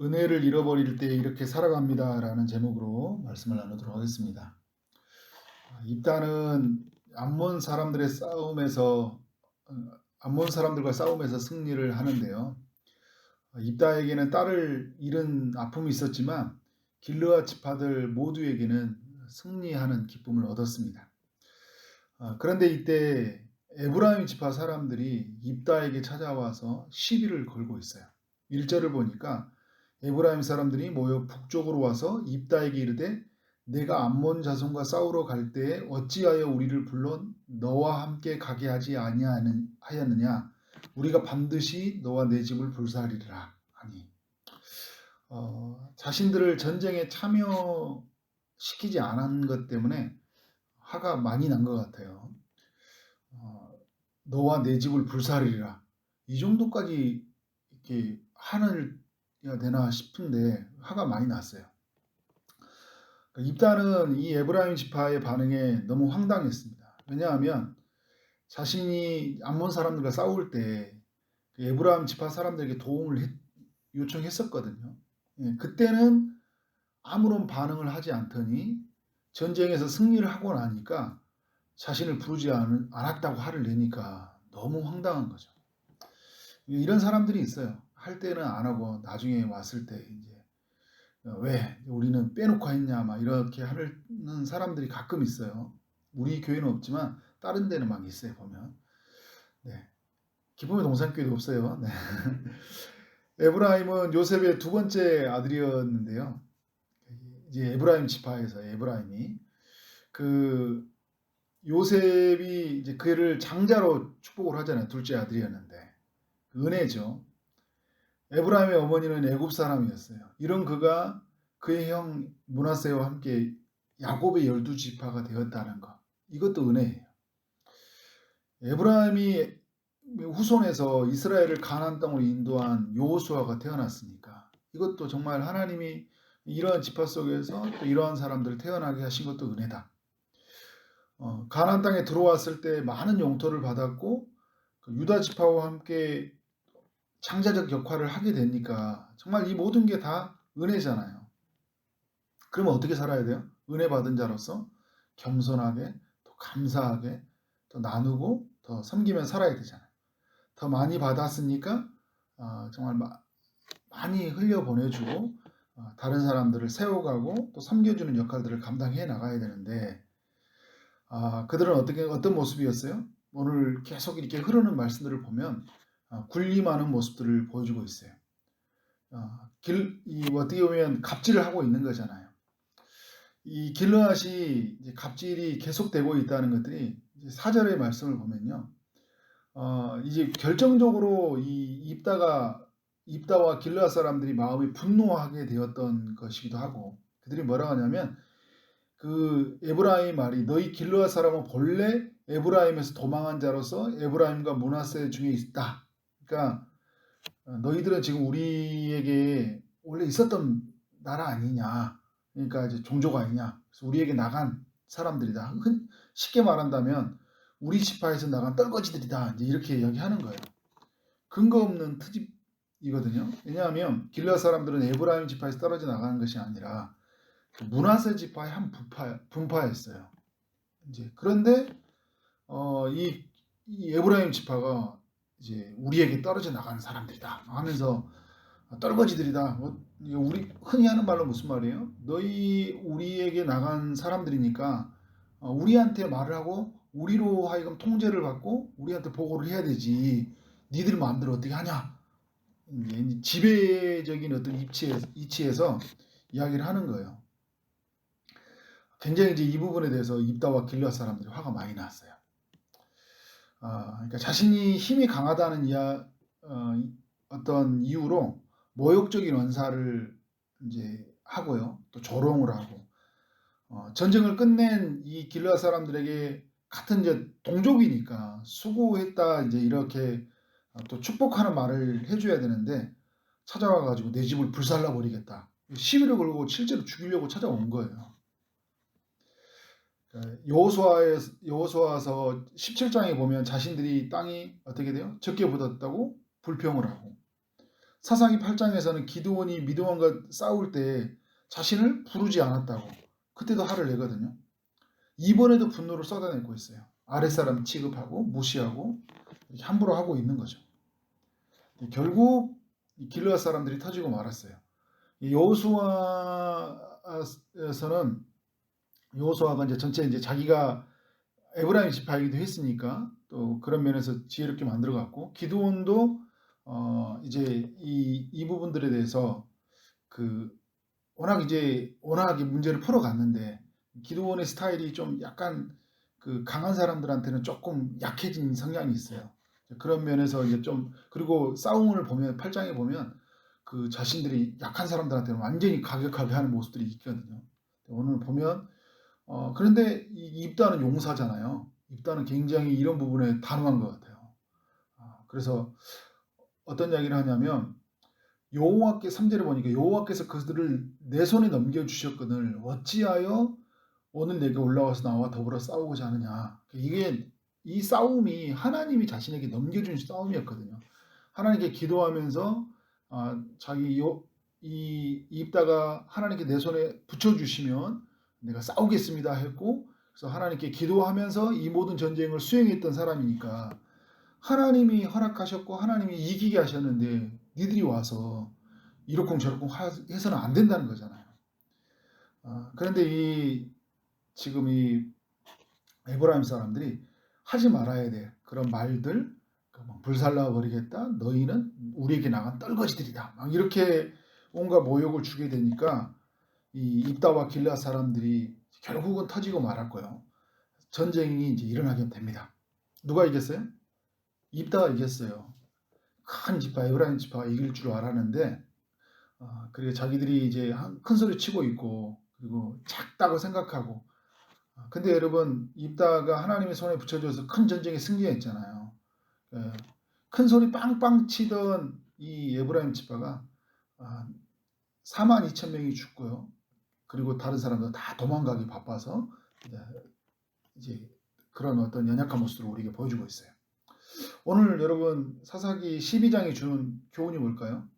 은혜를 잃어버릴 때 이렇게 살아갑니다라는 제목으로 말씀을 나누도록 하겠습니다. 입다는 암몬 사람들의 싸움에서 암몬 사람들과 싸움에서 승리를 하는데요. 입다에게는 딸을 잃은 아픔이 있었지만 길르앗 지파들 모두에게는 승리하는 기쁨을 얻었습니다. 그런데 이때 에브라임 지파 사람들이 입다에게 찾아와서 시비를 걸고 있어요. 1절을 보니까 에브라임 사람들이 모여 북쪽으로 와서 입다에게 이르되 내가 암몬 자손과 싸우러 갈 때에 어찌하여 우리를 불러 너와 함께 가게 하지 아니하느냐 우리가 반드시 너와 내 집을 불사하리라 하니 자신들을 전쟁에 참여시키지 않은 것 때문에 화가 많이 난 것 같아요. 너와 내 집을 불사하리라 이 정도까지 이렇게 하늘 되나 싶은데 화가 많이 났어요. 입다는 이 에브라임 지파의 반응에 너무 황당했습니다. 왜냐하면 자신이 암몬 사람들과 싸울 때 에브라임 지파 사람들에게 도움을 요청했었거든요. 그때는 아무런 반응을 하지 않더니 전쟁에서 승리를 하고 나니까 자신을 부르지 않았다고 화를 내니까 너무 황당한 거죠. 이런 사람들이 있어요. 할 때는 안 하고 나중에 왔을 때 이제 왜 우리는 빼놓고 했냐 막 이렇게 하는 사람들이 가끔 있어요. 우리 교회는 없지만 다른 데는 막 있어요 보면. 네. 기쁨의 동산교회도 없어요. 네. 에브라임은 요셉의 두 번째 아들이었는데요. 이제 에브라임 지파에서 에브라임이 그 요셉이 이제 그를 장자로 축복을 하잖아요. 둘째 아들이었는데 은혜죠. 에브라임의 어머니는 애굽 사람이었어요. 이런 그가 그의 형 므낫세와 함께 야곱의 12지파가 되었다는 것. 이것도 은혜예요. 에브라임이 후손에서 이스라엘을 가나안 땅으로 인도한 여호수아가 태어났으니까 이것도 정말 하나님이 이러한 지파 속에서 또 이러한 사람들을 태어나게 하신 것도 은혜다. 가나안 땅에 들어왔을 때 많은 영토를 받았고 유다 지파와 함께 창자적 역할을 하게 되니까 정말 이 모든 게 다 은혜잖아요. 그러면 어떻게 살아야 돼요? 은혜 받은 자로서 겸손하게 또 감사하게 또 나누고 더 섬기며 살아야 되잖아요. 더 많이 받았으니까 정말 많이 흘려보내주고 다른 사람들을 세워가고 또 섬겨주는 역할들을 감당해 나가야 되는데 그들은 어떤 모습이었어요? 오늘 계속 이렇게 흐르는 말씀들을 보면 군림하는 모습들을 보여주고 있어요. 어떻게 보면 갑질을 하고 있는 거잖아요. 이 길르앗이 갑질이 계속되고 있다는 것들이 4절의 말씀을 보면요. 이제 결정적으로 이 입다와 길르앗 사람들이 마음이 분노하게 되었던 것이기도 하고 그들이 뭐라고 하냐면 그 에브라임 말이 너희 길르앗 사람은 본래 에브라임에서 도망한 자로서 에브라임과 므낫세 중에 있다. 그러니까 너희들은 지금 우리에게 원래 있었던 나라 아니냐. 그러니까 이제 종족 아니냐. 그래서 우리에게 나간 사람들이다. 쉽게 말한다면 우리 지파에서 나간 떨거지들이다. 이제 이렇게 이야기하는 거예요. 근거 없는 트집이거든요. 왜냐하면 길르앗 사람들은 에브라임 지파에서 떨어져 나가는 것이 아니라 므낫세 지파의 한 분파였어요. 이제 그런데 이 에브라임 지파가 이제 우리에게 떨어져 나가는 사람들이다 하면서 떨거지들이다. 우리 흔히 하는 말로 무슨 말이에요? 너희 우리에게 나간 사람들이니까 우리한테 말을 하고 우리로 하여금 통제를 받고 우리한테 보고를 해야 되지. 니들 마음대로 어떻게 하냐? 이제 지배적인 어떤 이치에서 이야기를 하는 거예요. 굉장히 이제 이 부분에 대해서 입다와 길르앗 사람들이 화가 많이 났어요. 그러니까 자신이 힘이 강하다는 어떤 이유로 모욕적인 언사를 이제 하고요, 또 조롱을 하고 전쟁을 끝낸 이 길르앗 사람들에게 같은 이제 동족이니까 수고했다 이제 이렇게 또 축복하는 말을 해줘야 되는데 찾아와가지고 내 집을 불살라 버리겠다 시비를 걸고 실제로 죽이려고 찾아온 거예요. 여호수아서 17장에 보면 자신들이 땅이 어떻게 돼요? 적게 붙었다고 불평을 하고 사사기 8장에서는 기드온이 미드원과 싸울 때 자신을 부르지 않았다고 그때도 화를 내거든요. 이번에도 분노를 쏟아내고 있어요. 아랫사람 취급하고 무시하고 이렇게 함부로 하고 있는 거죠. 결국 길르앗 사람들이 터지고 말았어요. 여호수아에서는 여호수아가 이제 전체 이제 자기가 에브라임 지파이기도 했으니까 또 그런 면에서 지혜롭게 만들어갔고 기드온도 이제 이 부분들에 대해서 그 워낙 문제를 풀어갔는데 기드온의 스타일이 좀 약간 그 강한 사람들한테는 조금 약해진 성향이 있어요. 그런 면에서 이제 좀 그리고 싸움을 보면 8장에 보면 그 자신들이 약한 사람들한테는 완전히 가격하게 하는 모습들이 있거든요. 오늘 보면 그런데 이 입다는 용사잖아요. 입다는 굉장히 이런 부분에 단호한 것 같아요. 그래서 어떤 이야기를 하냐면 여호와께 3절에 보니까 여호와께서 그들을 내 손에 넘겨주셨거늘 어찌하여 오늘 내게 올라와서 나와 더불어 싸우고자 하느냐. 이게 이 싸움이 하나님이 자신에게 넘겨준 싸움이었거든요. 하나님께 기도하면서 이 입다가 하나님께 내 손에 붙여주시면 내가 싸우겠습니다 했고 그래서 하나님께 기도하면서 이 모든 전쟁을 수행했던 사람이니까 하나님이 허락하셨고 하나님이 이기게 하셨는데 니들이 와서 이러쿵저러쿵 해서는 안 된다는 거잖아요. 그런데 지금 이 에브라임 사람들이 하지 말아야 돼. 그런 말들 불살라 버리겠다. 너희는 우리에게 나간 떨거지들이다. 막 이렇게 온갖 모욕을 주게 되니까 이 입다와 길르앗 사람들이 결국은 터지고 말할 거예요. 전쟁이 이제 일어나게 됩니다. 누가 이겼어요? 입다가 이겼어요. 큰 지파 에브라임 지파가 이길 줄 알았는데 그리고 자기들이 이제 큰 소리 치고 있고 그리고 작다고 생각하고 근데 여러분 입다가 하나님의 손에 붙여줘서 큰 전쟁에 승리했잖아요. 큰 소리 빵빵 치던 이 에브라임 지파가 42,000명이 죽고요. 그리고 다른 사람들 다 도망가기 바빠서 이제 그런 어떤 연약한 모습을 우리에게 보여주고 있어요. 오늘 여러분 사사기 12장이 주는 교훈이 뭘까요?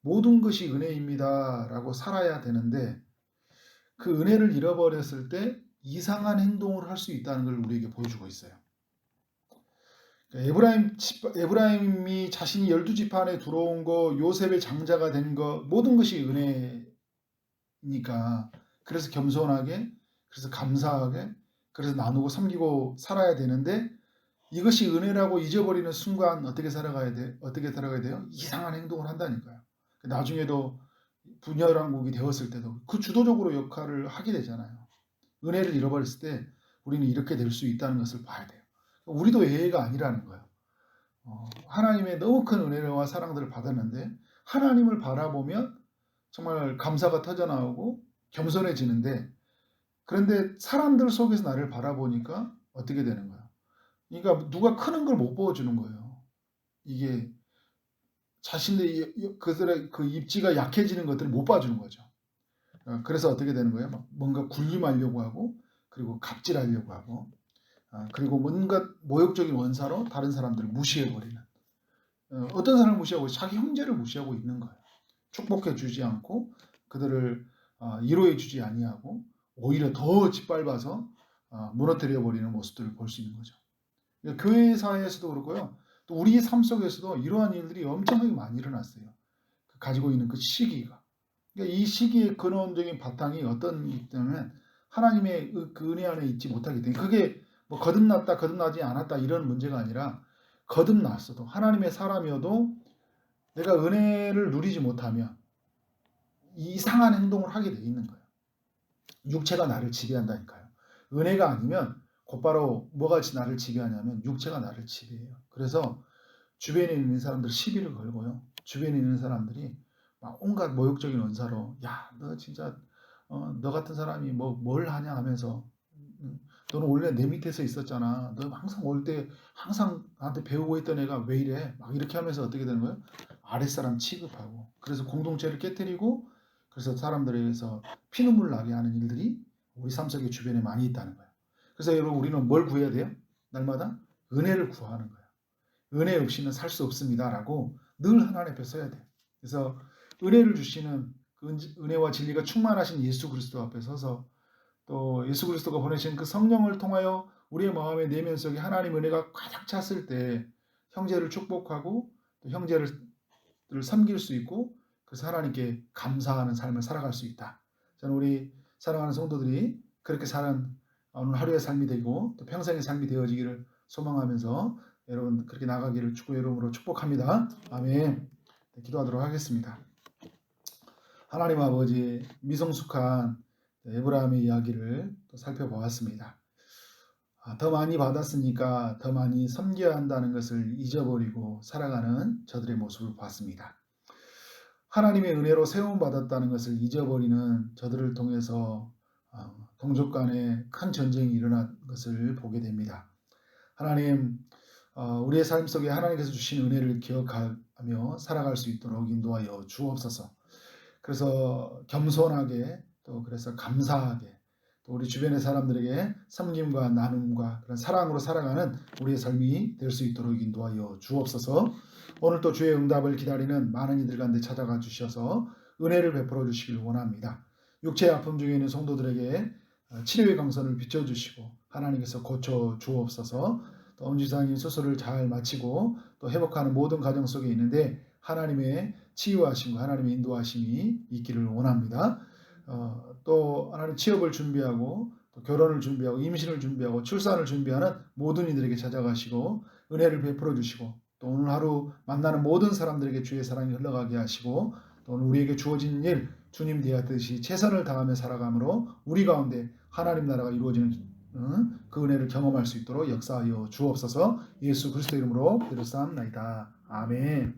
모든 것이 은혜입니다 라고 살아야 되는데 그 은혜를 잃어버렸을 때 이상한 행동을 할 수 있다는 걸 우리에게 보여주고 있어요. 에브라임이 자신이 12지파 안에 들어온 거, 요셉의 장자가 된 거, 모든 것이 은혜니까 그래서 겸손하게, 그래서 감사하게, 그래서 나누고 섬기고 살아야 되는데 이것이 은혜라고 잊어버리는 순간 어떻게 살아가야 돼요? 이상한 행동을 한다니까요. 나중에도 분열왕국이 되었을 때도 그 주도적으로 역할을 하게 되잖아요. 은혜를 잃어버렸을 때 우리는 이렇게 될 수 있다는 것을 봐야 돼요. 우리도 예외가 아니라는 거예요. 하나님의 너무 큰 은혜와 사랑들을 받았는데 하나님을 바라보면 정말 감사가 터져나오고 겸손해지는데 그런데 사람들 속에서 나를 바라보니까 어떻게 되는 거예요? 그러니까 누가 크는 걸 못 보여주는 거예요. 이게 자신의 그들의 그 입지가 약해지는 것들을 못 봐주는 거죠. 그래서 어떻게 되는 거예요? 뭔가 군림하려고 하고 그리고 갑질하려고 하고 그리고 뭔가 모욕적인 원사로 다른 사람들을 무시해버리는 어떤 사람을 무시하고 자기 형제를 무시하고 있는 거예요. 축복해 주지 않고 그들을 위로해 주지 아니하고 오히려 더 짓밟아서 무너뜨려 버리는 모습들을 볼 수 있는 거죠. 교회 사회에서도 그렇고요. 또 우리 삶 속에서도 이러한 일들이 엄청나게 많이 일어났어요. 가지고 있는 그 시기가. 그러니까 이 시기의 근원적인 바탕이 어떤 게 있냐면 하나님의 그 은혜 안에 있지 못하기 때문에 그게 뭐 거듭났다 거듭나지 않았다 이런 문제가 아니라 거듭났어도 하나님의 사람이어도 내가 은혜를 누리지 못하면 이상한 행동을 하게 돼 있는 거예요. 육체가 나를 지배한다니까요. 은혜가 아니면 곧바로 뭐같이 나를 지배하냐면 육체가 나를 지배해요. 그래서 주변에 있는 사람들 시비를 걸고요. 주변에 있는 사람들이 막 온갖 모욕적인 언사로 야, 너 진짜 너 같은 사람이 뭘 하냐 하면서 너는 원래 내 밑에서 있었잖아. 너 항상 올 때 항상 나한테 배우고 있던 애가 왜 이래? 막 이렇게 하면서 어떻게 되는 거예요? 아랫사람 취급하고 그래서 공동체를 깨뜨리고 그래서 사람들에게서 피눈물 나게 하는 일들이 우리 삶 속에 주변에 많이 있다는 거예요. 그래서 여러분 우리는 뭘 구해야 돼요? 날마다 은혜를 구하는 거예요. 은혜 없이는 살 수 없습니다라고 늘 하나님 앞에 서야 돼요. 그래서 은혜를 주시는 그 은혜와 진리가 충만하신 예수 그리스도 앞에 서서 또 예수 그리스도가 보내신 그 성령을 통하여 우리의 마음의 내면 속에 하나님 은혜가 가득 찼을 때 형제를 축복하고 또 형제를 섬길 수 있고 그래서 하나님께 감사하는 삶을 살아갈 수 있다. 저는 우리 사랑하는 성도들이 그렇게 사는 오늘 하루의 삶이 되고 또 평생의 삶이 되어지기를 소망하면서 여러분 그렇게 나가기를 주의 이름으로 축복합니다. 아멘. 네, 기도하도록 하겠습니다. 하나님 아버지 미성숙한 에브라임의 이야기를 또 살펴보았습니다. 더 많이 받았으니까 더 많이 섬겨야 한다는 것을 잊어버리고 살아가는 저들의 모습을 봤습니다. 하나님의 은혜로 세움받았다는 것을 잊어버리는 저들을 통해서 동족 간에 큰 전쟁이 일어난 것을 보게 됩니다. 하나님, 우리의 삶 속에 하나님께서 주신 은혜를 기억하며 살아갈 수 있도록 인도하여 주옵소서. 그래서 겸손하게 또 그래서 감사하게 또 우리 주변의 사람들에게 섬김과 나눔과 그런 사랑으로 살아가는 우리의 삶이 될 수 있도록 인도하여 주옵소서. 오늘 또 주의 응답을 기다리는 많은 이들 가운데 찾아가 주셔서 은혜를 베풀어 주시길 원합니다. 육체의 아픔 중에 있는 성도들에게 치료의 강선을 비춰주시고 하나님께서 고쳐 주옵소서. 또 엄지사님 수술을 잘 마치고 또 회복하는 모든 과정 속에 있는데 하나님의 치유하심과 하나님의 인도하심이 있기를 원합니다. 또 하나님 취업을 준비하고 또 결혼을 준비하고 임신을 준비하고 출산을 준비하는 모든 이들에게 찾아가시고 은혜를 베풀어 주시고 또 오늘 하루 만나는 모든 사람들에게 주의 사랑이 흘러가게 하시고 또 오늘 우리에게 주어진 일 주님 대하듯이 최선을 다하며 살아감으로 우리 가운데 하나님 나라가 이루어지는 그 은혜를 경험할 수 있도록 역사하여 주옵소서. 예수 그리스도 이름으로 기도사옵나이다. 아멘.